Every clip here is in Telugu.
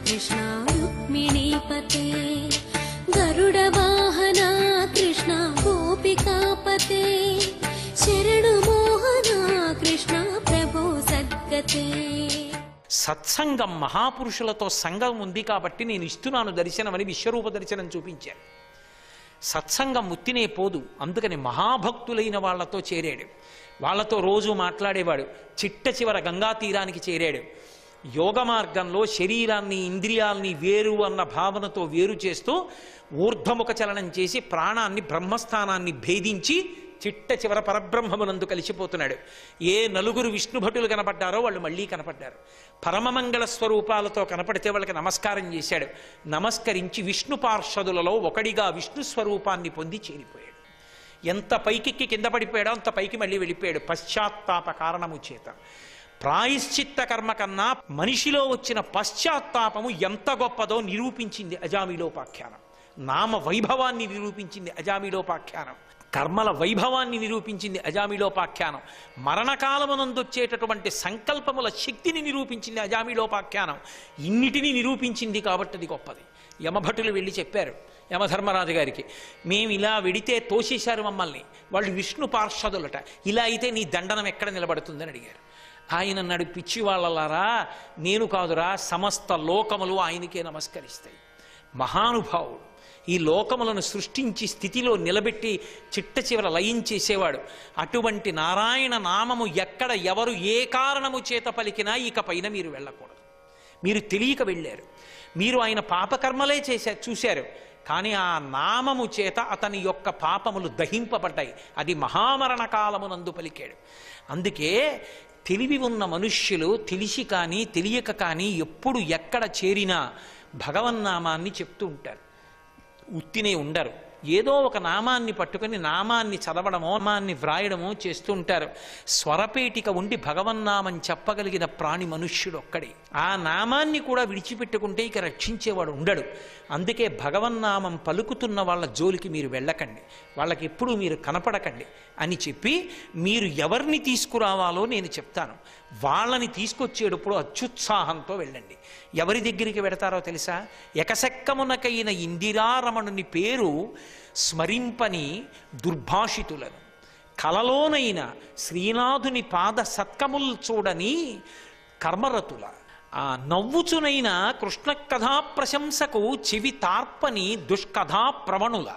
కృష్ణ రుక్మిణీపతే గరుడ వాహన కృష్ణ గోపికాపతే శరణు మోహన కృష్ణ ప్రభో సద్గతే. సత్సంగం మహాపురుషులతో సంఘం ఉంది కాబట్టి నేను ఇస్తున్నాను దర్శనమని విశ్వరూప దర్శనం చూపించాను. సత్సంగం ముత్తినే పోదు, అందుకని మహాభక్తులైన వాళ్లతో చేరాడు, వాళ్లతో రోజు మాట్లాడేవాడు. చిట్ట చివర గంగా తీరానికి చేరాడు. యోగ మార్గంలో శరీరాన్ని ఇంద్రియాల్ని వేరు అన్న భావనతో వేరు చేస్తూ ఊర్ధ్వముఖ చలనం చేసి ప్రాణాన్ని బ్రహ్మస్థానాన్ని భేదించి చిట్ట చివర పరబ్రహ్మమునందు కలిసిపోతున్నాడు. ఏ నలుగురు విష్ణుభటులు కనపడ్డారో వాళ్ళు మళ్ళీ కనపడ్డారు. పరమమంగళ స్వరూపాలతో కనపడితే వాళ్ళకి నమస్కారం చేశాడు. నమస్కరించి విష్ణు పార్షదులలో ఒకడిగా విష్ణు స్వరూపాన్ని పొంది చేరిపోయాడు. ఎంత పైకెక్కి కింద పడిపోయాడో అంత పైకి మళ్ళీ వెళ్ళిపోయాడు పశ్చాత్తాప కారణము చేత. ప్రాయశ్చిత్త కర్మ కన్నా మనిషిలో వచ్చిన పశ్చాత్తాపము ఎంత గొప్పదో నిరూపించింది అజామిలోపాఖ్యానం. నామ వైభవాన్ని నిరూపించింది అజామిలోపాఖ్యానం. కర్మల వైభవాన్ని నిరూపించింది అజామిలోపాఖ్యానం. మరణకాలమునందొచ్చేటటువంటి సంకల్పముల శక్తిని నిరూపించింది అజామిలోపాఖ్యానం. ఇన్నిటినీ నిరూపించింది కాబట్టి అది గొప్పది. యమభటులు వెళ్ళి చెప్పారు యమధర్మరాజు గారికి, మేము ఇలా వెడితే తోసేశారు మమ్మల్ని, వాళ్ళు విష్ణు పార్షదులట, ఇలా అయితే నీ దండనం ఎక్కడ నిలబడుతుందని అడిగారు. ఆయన అన్నాడు, పిచ్చి వాళ్ళలారా, నేను కాదురా, సమస్త లోకములు ఆయనకే నమస్కరిస్తాయి. మహానుభావుడు, ఈ లోకములను సృష్టించి స్థితిలో నిలబెట్టి చిట్ట చివర లయించేసేవాడు. అటువంటి నారాయణ నామము ఎక్కడ ఎవరు ఏ కారణము చేత పలికినా ఇక పైన మీరు వెళ్ళకూడదు. మీరు తెలియక వెళ్ళారు, మీరు ఆయన పాపకర్మలే చూశారు, కానీ ఆ నామము చేత అతని యొక్క పాపములు దహింపబడ్డాయి. అది మహామరణ కాలమునందు పలికాడు. అందుకే తెలివి ఉన్న మనుష్యులు తెలిసి కానీ తెలియక కానీ ఎప్పుడు ఎక్కడ చేరినా భగవన్నామాన్ని చెప్తూ ఉంటారు. ఉత్తినే ఉండరు, ఏదో ఒక నామాన్ని పట్టుకొని నామాన్ని చదవడమో నామాన్ని వ్రాయడమో చేస్తూ ఉంటారు. స్వరపేటిక ఉండి భగవన్నామం చెప్పగలిగిన ప్రాణి మనుష్యుడు ఒక్కడే. ఆ నామాన్ని కూడా విడిచిపెట్టుకుంటే ఇక రక్షించేవాడు ఉండడు. అందుకే భగవన్నామం పలుకుతున్న వాళ్ళ జోలికి మీరు వెళ్ళకండి, వాళ్ళకి ఎప్పుడూ మీరు కనపడకండి అని చెప్పి మీరు ఎవరిని తీసుకురావాలో నేను చెప్తాను. వాళ్ళని తీసుకొచ్చేటప్పుడు అత్యుత్సాహంతో వెళ్ళండి. ఎవరి దగ్గరికి వెడతారో తెలుసా? ఎకసెక్కమునకైన ఇందిరారమణుని పేరు స్మరింపని దుర్భాషితులను, కలలోనైన శ్రీనాథుని పాద సత్కముల్ చూడని కర్మరతుల, ఆ నవ్వుచునైన కృష్ణ కథా ప్రశంసకు చెవి తార్పని దుష్కథా ప్రవణుల,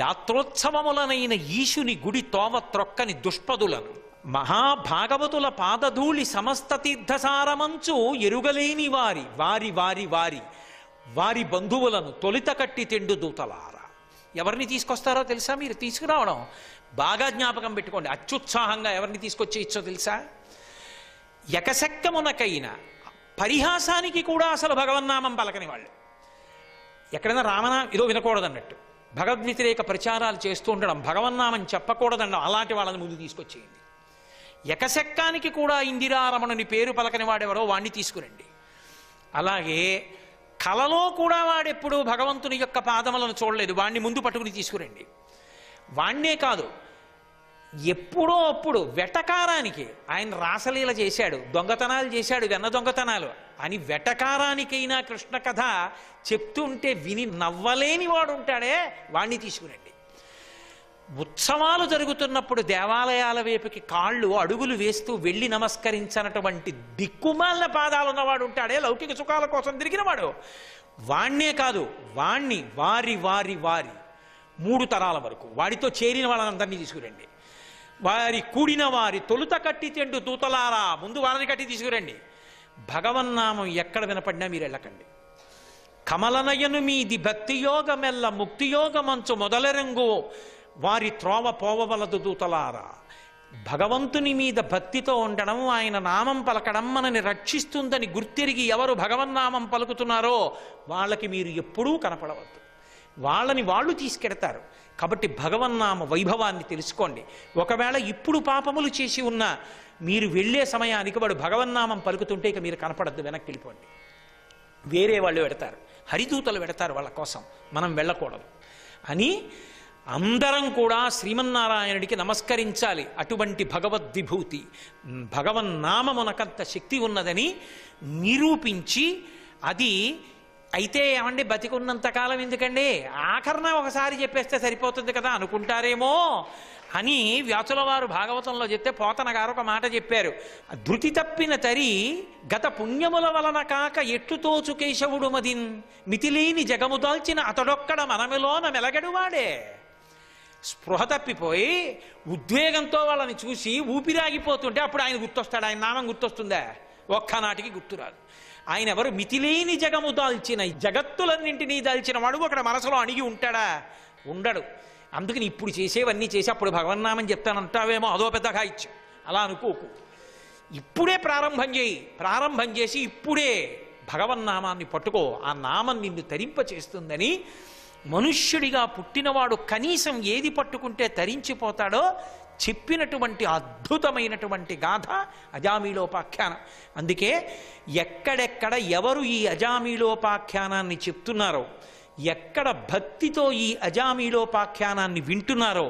యాత్రోత్సవములనైన ఈశుని గుడి తోవ త్రొక్కని దుష్పదులను, మహాభాగవతుల పాదధూళి సమస్త తీర్థసారమంచు ఎరుగలేని వారి వారి వారి వారి వారి బంధువులను తొలిత కట్టి తెండు దూతలారా. ఎవరిని తీసుకొస్తారో తెలుసా? మీరు తీసుకురావడం బాగా జ్ఞాపకం పెట్టుకోండి. అత్యుత్సాహంగా ఎవరిని తీసుకొచ్చేయచ్చో తెలుసా? ఎకసెక్కమునకైన పరిహాసానికి కూడా అసలు భగవన్నామం పలకని వాళ్ళు, ఎక్కడైనా రామనామం ఏదో వినకూడదన్నట్టు భగవద్వ్యతిరేక ప్రచారాలు చేస్తూ ఉండడం, భగవన్నామం చెప్పకూడదన్న అలాంటి వాళ్ళని ముందు తీసుకొచ్చేయండి. ఎకసెక్కానికి కూడా ఇందిరారమణుని పేరు పలకని వాడెవరో వాణ్ణి తీసుకురండి. అలాగే కలలో కూడా వాడెప్పుడు భగవంతుని యొక్క పాదములను చూడలేదు, వాణ్ణి ముందు పట్టుకుని తీసుకురండి. వాణ్ణే కాదు, ఎప్పుడో అప్పుడు వెటకారానికి ఆయన రాసలీల చేశాడు, దొంగతనాలు చేశాడు, వెన్న దొంగతనాలు అని వెటకారానికైనా కృష్ణ కథ చెప్తుంటే విని నవ్వలేని వాడు ఉంటాడే, వాణ్ణి తీసుకురండి. ఉత్సవాలు జరుగుతున్నప్పుడు దేవాలయాల వైపుకి కాళ్ళు అడుగులు వేస్తూ వెళ్ళి నమస్కరించినటువంటి దిక్కుమాలిన పాదాలు ఉన్నవాడు ఉంటాడే, లౌకిక సుఖాల కోసం తిరిగినవాడు, వాణ్ణే కాదు, వాణ్ణి వారి వారి వారి 3 తరాల వరకు వాడితో చేరిన వాళ్ళందరినీ తీసుకురండి. వారి కూడిన వారి తొలుత కట్టి తెండు దూతలారా, ముందు వారిని కట్టి తీసుకురండి. భగవన్నామం ఎక్కడ వినపడినా మీరు వెళ్ళకండి. కమలనయను మీది భక్తియోగమెల్ల ముక్తియోగమంచు మొదలరంగు వారి త్రోవ పోవవలదు దూతలారా. భగవంతుని మీద భక్తితో ఉండడం, ఆయన నామం పలకడం మనని రక్షిస్తుందని గుర్తిరిగి ఎవరు భగవన్నామం పలుకుతున్నారో వాళ్ళకి మీరు ఎప్పుడూ కనపడవద్దు, వాళ్ళని వాళ్ళు తీసుకెడతారు. కాబట్టి భగవన్నామ వైభవాన్ని తెలుసుకోండి. ఒకవేళ ఇప్పుడు పాపములు చేసి ఉన్నా మీరు వెళ్ళే సమయానికి వాడు భగవన్నామం పలుకుతుంటే ఇక మీరు కనపడద్దు, వెనక్కి వెళ్ళిపోండి. వేరే వాళ్ళు పెడతారు, హరిదూతలు పెడతారు, వాళ్ళ కోసం మనం వెళ్ళకూడదు అని అందరం కూడా శ్రీమన్నారాయణుడికి నమస్కరించాలి. అటువంటి భగవద్విభూతి భగవన్నామమునకంత శక్తి ఉన్నదని నిరూపించి అది అయితే ఏమండి బతికున్నంతకాలం ఎందుకండి, ఆఖరణ ఒకసారి చెప్పేస్తే సరిపోతుంది కదా అనుకుంటారేమో అని వ్యాసుల వారు భాగవతంలో చెప్తే పోతన గారు ఒక మాట చెప్పారు. ధృతి తప్పిన తరి గత పుణ్యముల వలన కాక ఎట్టుతోచు కేశవుడు మదిన్ మితిలేని జగము దాల్చిన అతడొక్కడ మనమిలోన మెలగడువాడే. స్పృహ తప్పిపోయి ఉద్వేగంతో వాళ్ళని చూసి ఊపిరాగిపోతుంటే అప్పుడు ఆయన గుర్తొస్తాడు. ఆయన నామం గుర్తొస్తుందా? ఒక్కనాటికి గుర్తురాదు. ఆయన ఎవరు? మితిలేని జగము దాల్చిన, జగత్తులన్నింటినీ దాల్చిన వాడు అక్కడ మనసులో అణిగి ఉంటాడా? ఉండడు. అందుకని ఇప్పుడు చేసేవన్నీ చేసి అప్పుడు భగవన్నామం చెప్తానంటావేమో, అదో పెద్ద కాయిచ్చు. అలా అనుకోకు. ఇప్పుడే ప్రారంభం చేయి. ప్రారంభం చేసి ఇప్పుడే భగవన్నామాన్ని పట్టుకో. ఆ నామం నిన్ను తరింప చేస్తుందని మనుష్యుడిగా పుట్టినవాడు కనీసం ఏది పట్టుకుంటే తరించిపోతాడో చెప్పినటువంటి అద్భుతమైనటువంటి గాథ అజామీలోపాఖ్యానం. అందుకే ఎక్కడెక్కడ ఎవరు ఈ అజామీలోపాఖ్యానాన్ని చెప్తున్నారో, ఎక్కడ భక్తితో ఈ అజామీలోపాఖ్యానాన్ని వింటున్నారో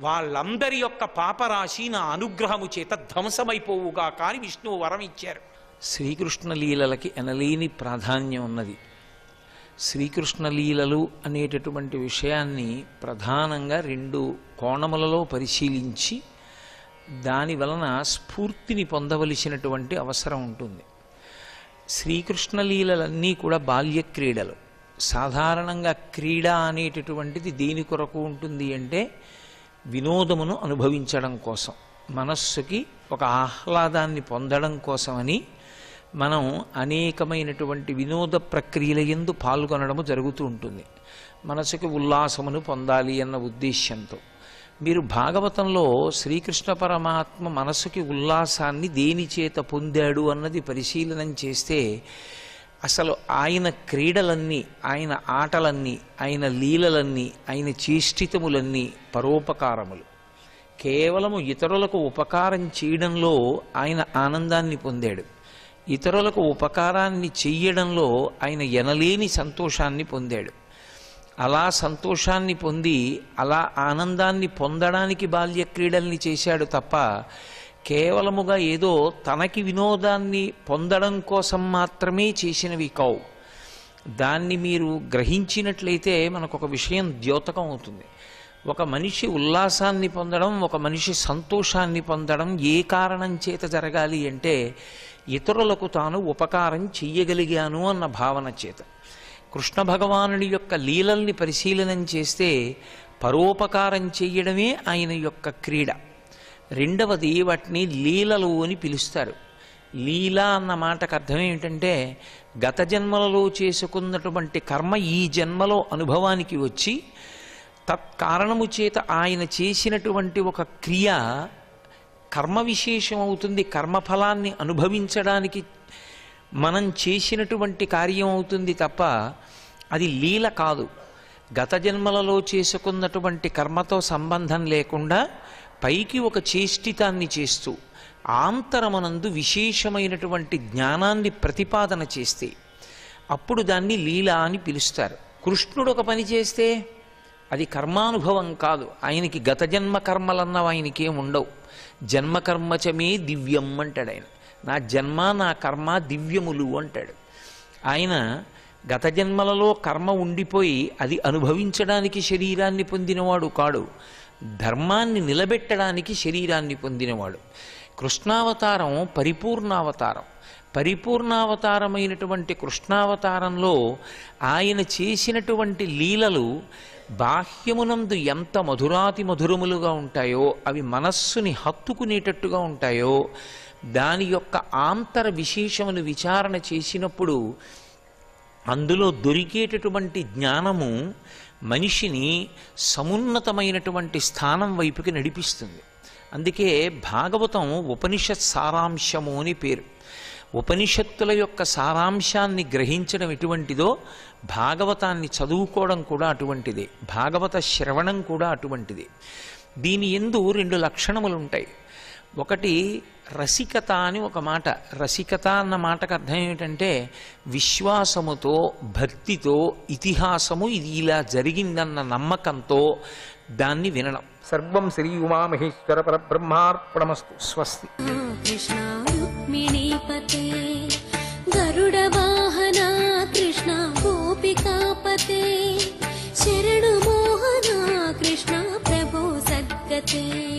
వాళ్ళందరి యొక్క పాపరాశి నా అనుగ్రహము చేత ధ్వంసమైపోవుగా కానీ విష్ణువు వరం ఇచ్చారు. శ్రీకృష్ణ లీలలకి ఎనలేని ప్రాధాన్యం ఉన్నది. శ్రీకృష్ణ లీలలు అనేటటువంటి విషయాన్ని ప్రధానంగా 2 కోణములలో పరిశీలించి దాని వలన స్ఫూర్తిని పొందవలసినటువంటి అవసరం ఉంటుంది. శ్రీకృష్ణ లీలలన్నీ కూడా బాల్య క్రీడలు. సాధారణంగా క్రీడ అనేటటువంటిది దేని కొరకు ఉంటుంది అంటే వినోదమును అనుభవించడం కోసం, మనస్సుకి ఒక ఆహ్లాదాన్ని పొందడం కోసమని మనం అనేకమైనటువంటి వినోద ప్రక్రియల యందు పాల్గొనడము జరుగుతూ ఉంటుంది. మనసుకి ఉల్లాసమును పొందాలి అన్న ఉద్దేశ్యంతో. మీరు భాగవతంలో శ్రీకృష్ణ పరమాత్మ మనసుకి ఉల్లాసాన్ని దేని చేత పొందాడు అన్నది పరిశీలనం చేస్తే అసలు ఆయన క్రీడలన్నీ, ఆయన ఆటలన్నీ, ఆయన లీలలన్నీ, ఆయన చేష్టితములన్నీ పరోపకారములు. కేవలము ఇతరులకు ఉపకారం చేయడంలో ఆయన ఆనందాన్ని పొందాడు. ఇతరులకు ఉపకారాన్ని చెయ్యడంలో ఆయన ఎనలేని సంతోషాన్ని పొందాడు. అలా సంతోషాన్ని పొంది అలా ఆనందాన్ని పొందడానికి బాల్య క్రీడల్ని చేశాడు తప్ప కేవలముగా ఏదో తనకి వినోదాన్ని పొందడం కోసం మాత్రమే చేసినవి కావు. దాన్ని మీరు గ్రహించినట్లయితే మనకు ఒక విషయం ద్యోతకం అవుతుంది. ఒక మనిషి ఉల్లాసాన్ని పొందడం, ఒక మనిషి సంతోషాన్ని పొందడం ఏ కారణం చేత జరగాలి అంటే ఇతరులకు తాను ఉపకారం చెయ్యగలిగాను అన్న భావన చేత. కృష్ణ భగవానుడి యొక్క లీలల్ని పరిశీలనం చేస్తే పరోపకారం చెయ్యడమే ఆయన యొక్క క్రీడ. రెండవది, వాటిని లీలలు అని పిలుస్తారు. లీల అన్న మాటకు అర్థం ఏమిటంటే గత జన్మలలో చేసుకున్నటువంటి కర్మ ఈ జన్మలో అనుభవానికి వచ్చి తత్కారణము చేత ఆయన చేసినటువంటి ఒక క్రియ కర్మ విశేషం అవుతుంది. కర్మఫలాన్ని అనుభవించడానికి మనం చేసినటువంటి కార్యం అవుతుంది తప్ప అది లీల కాదు. గత జన్మలలో చేసుకున్నటువంటి కర్మతో సంబంధం లేకుండా పైకి ఒక చేష్టితాన్ని చేస్తూ ఆంతరమనందు విశేషమైనటువంటి జ్ఞానాన్ని ప్రతిపాదన చేస్తే అప్పుడు దాన్ని లీల అని పిలుస్తారు. కృష్ణుడు ఒక పని చేస్తే అది కర్మానుభవం కాదు. ఆయనకి గత జన్మ కర్మలన్నవి ఆయనకేం ఉండవు. జన్మకర్మచమే దివ్యం అంటాడు ఆయన. నా జన్మ నా కర్మ దివ్యములు అంటాడు ఆయన. గత జన్మలలో కర్మ ఉండిపోయి అది అనుభవించడానికి శరీరాన్ని పొందినవాడు కాడు, ధర్మాన్ని నిలబెట్టడానికి శరీరాన్ని పొందినవాడు. కృష్ణావతారం పరిపూర్ణావతారం. పరిపూర్ణావతారమైనటువంటి కృష్ణావతారంలో ఆయన చేసినటువంటి లీలలు బాహ్యమునందు ఎంత మధురాతి మధురములుగా ఉంటాయో, అవి మనస్సుని హత్తుకునేటట్టుగా ఉంటాయో, దాని యొక్క ఆంతర విశేషమును విచారణ చేసినప్పుడు అందులో దొరికేటటువంటి జ్ఞానము మనిషిని సమున్నతమైనటువంటి స్థానం వైపుకి నడిపిస్తుంది. అందుకే భాగవతం ఉపనిషత్ సారాంశము అని పేరు. ఉపనిషత్తుల యొక్క సారాంశాన్ని గ్రహించడం ఎటువంటిదో భాగవతాన్ని చదువుకోవడం కూడా అటువంటిదే. భాగవత శ్రవణం కూడా అటువంటిదే. దీని యందు 2 లక్షణములు ఉంటాయి. ఒకటి రసికత అని ఒక మాట. రసికత అన్న మాటకు అర్థం ఏమిటంటే విశ్వాసముతో, భక్తితో, ఇతిహాసము ఇది ఇలా జరిగిందన్న నమ్మకంతో దాన్ని వినడం. సర్వం శ్రీ ఉమామహేశ్వర పరబ్రహ్మార్పణమస్తు. స్వస్తి. కృష్ణ రుక్మిణీపతే గరుడ వాహన కృష్ణ జగతే